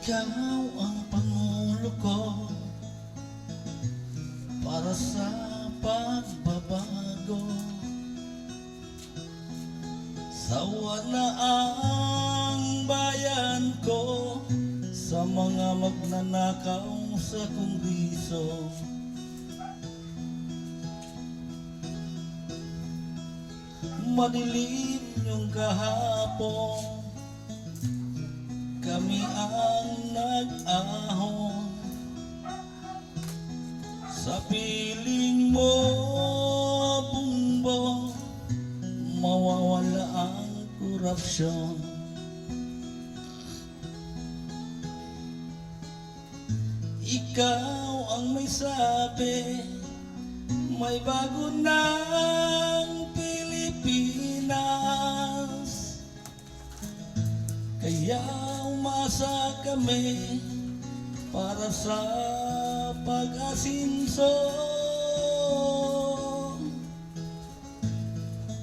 Ikaw ang pangulo ko para sa pagbabago. Sawa na ang bayan ko sa mga magnanakaw sa Kongreso. Madilim yung kahapon, kami ang nag-ahon. Sa piling mo, Bongbong, mawawala ang korupsyon. Ikaw ang may sabi, may bago ng Pilipinas. Kaya umasa kami para sa pag-asinso.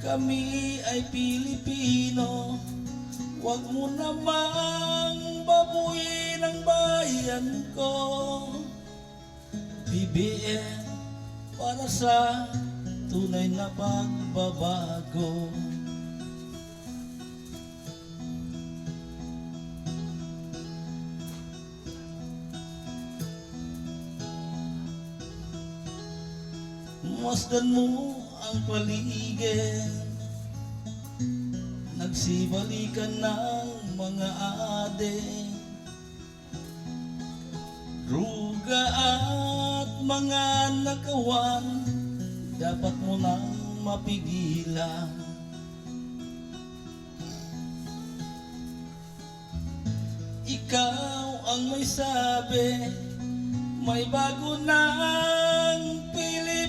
Kami ay Pilipino, wag mo namang babuyin ang bayan ko. BBM para sa tunay na pagbabago. Masdan mo ang paligid, nagsibalikan ng mga ade, ruga at mga nakawan, dapat mo nang mapigilan. Ikaw ang may sabi, may bago ng Pilipinas.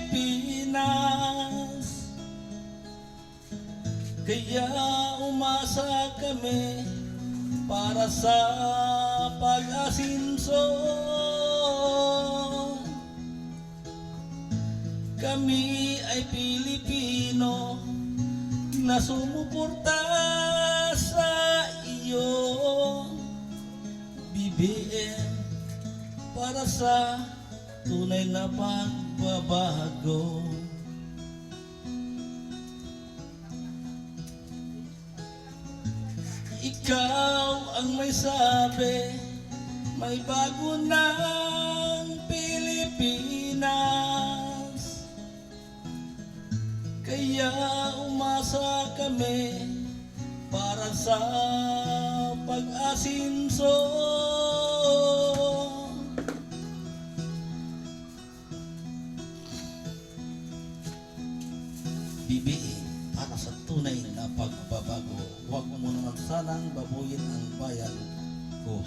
Kaya umasa kami para sa pag-asinso. Kami ay Pilipino na sumuporta sa iyo. BBM para sa tunay na pagbabago. Ikaw ang may sabi, may bago ng Pilipinas. Kaya umasa kami para sa pag-asinso. BBM para sa tunay na pagbabago. Huwag mo naman sanang babuyin ang bayan ko.